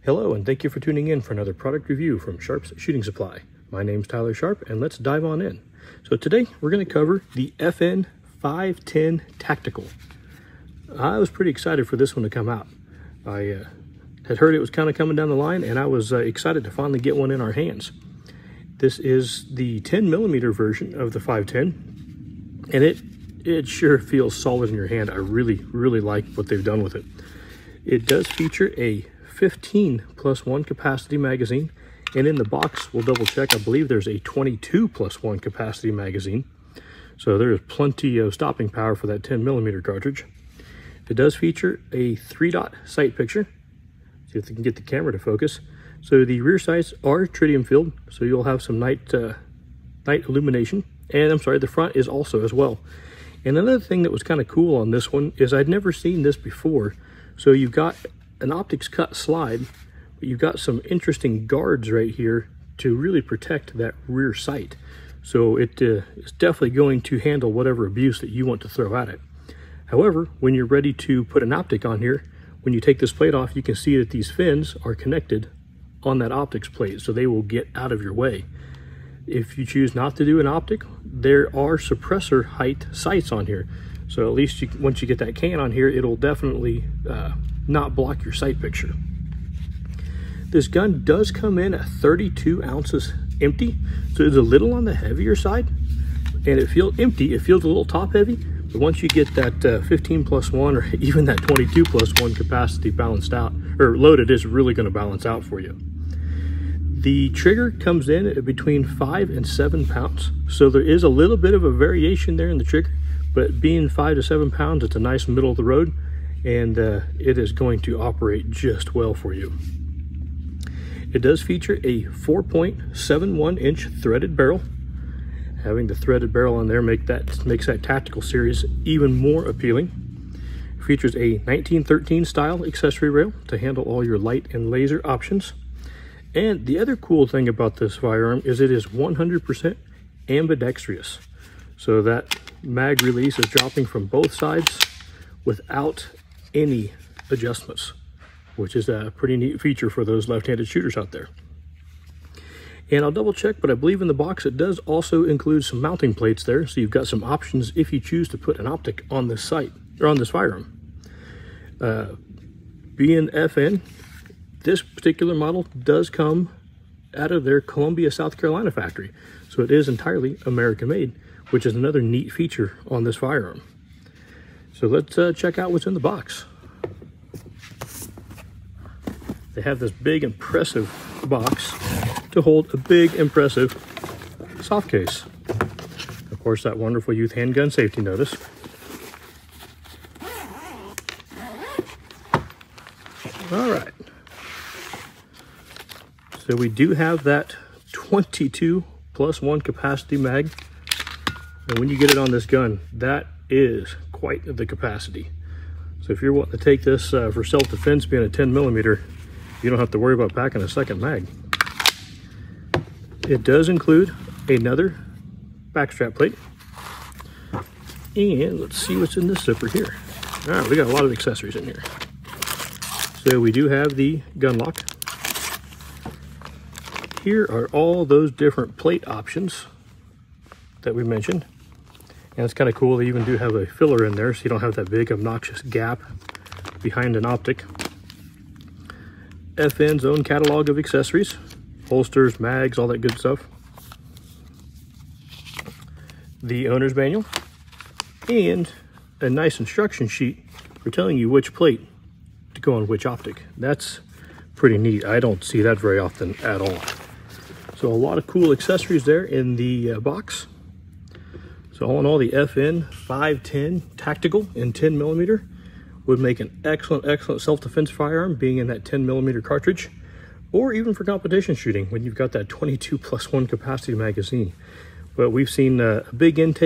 Hello, and thank you for tuning in for another product review from Sharp's Shooting Supply. My name's Tyler Sharp, and let's dive on in. So today we're going to cover the FN 510 Tactical. I was pretty excited for this one to come out. I had heard it was kind of coming down the line, and I was excited to finally get one in our hands. This is the 10mm version of the 510, and it sure feels solid in your hand. I really like what they've done with it. It does feature a 15+1 capacity magazine, and in the box, we'll double check, I believe there's a 22+1 capacity magazine. So there is plenty of stopping power for that 10mm cartridge. It does feature a 3-dot sight picture. See if we can get the camera to focus. So the rear sights are tritium filled, so you'll have some night illumination. And I'm sorry, the front is also as well. And another thing that was kind of cool on this one is I'd never seen this before. So you've got an optics cut slide, but you've got some interesting guards right here to really protect that rear sight. So it is definitely going to handle whatever abuse that you want to throw at it. However, when you're ready to put an optic on here, when you take this plate off, you can see that these fins are connected on that optics plate, so they will get out of your way. If you choose not to do an optic, there are suppressor height sights on here. So at least once you get that can on here, it'll definitely not block your sight picture. This gun does come in at 32 ounces empty, so it's a little on the heavier side, and it feels empty. It feels a little top heavy, but once you get that 15+1 or even that 22+1 capacity balanced out or loaded, it's really going to balance out for you. The trigger comes in at between 5 and 7 pounds, so there is a little bit of a variation there in the trigger, but being 5 to 7 pounds, it's a nice middle of the road, and it is going to operate just well for you. It does feature a 4.71-inch threaded barrel. Having the threaded barrel on there makes that tactical series even more appealing. It features a 1913 style accessory rail to handle all your light and laser options. And the other cool thing about this firearm is it is 100% ambidextrous. So that mag release is dropping from both sides without any adjustments, which is a pretty neat feature for those left-handed shooters out there. And I'll double check, but I believe in the box it does also include some mounting plates there, so you've got some options if you choose to put an optic on this sight or on this firearm. Being FN, this particular model does come out of their Columbia, South Carolina factory, so it is entirely American made, which is another neat feature on this firearm. So let's check out what's in the box. They have this big, impressive box to hold a big, impressive soft case. Of course, that wonderful youth handgun safety notice. All right. So we do have that 22+1 capacity mag. And when you get it on this gun, that is quite the capacity. So if you're wanting to take this for self-defense, being a 10mm, you don't have to worry about packing a second mag. It does include another backstrap plate. And let's see what's in this zipper here. All right, we got a lot of accessories in here. So we do have the gun lock. Here are all those different plate options that we mentioned. And it's kind of cool, they even do have a filler in there, so you don't have that big obnoxious gap behind an optic. FN's own catalog of accessories, holsters, mags, all that good stuff. The owner's manual, and a nice instruction sheet for telling you which plate to go on which optic. That's pretty neat. I don't see that very often at all. So a lot of cool accessories there in the box. So all in all, the FN 510 Tactical in 10mm would make an excellent self-defense firearm, being in that 10mm cartridge, or even for competition shooting when you've got that 22+1 capacity magazine. But we've seen a big uptake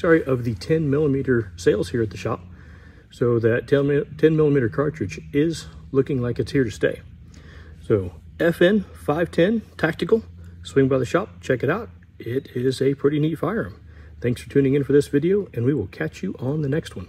of the 10mm sales here at the shop. So that 10mm cartridge is looking like it's here to stay. So FN 510 Tactical, swing by the shop, check it out. It is a pretty neat firearm. Thanks for tuning in for this video, and we will catch you on the next one.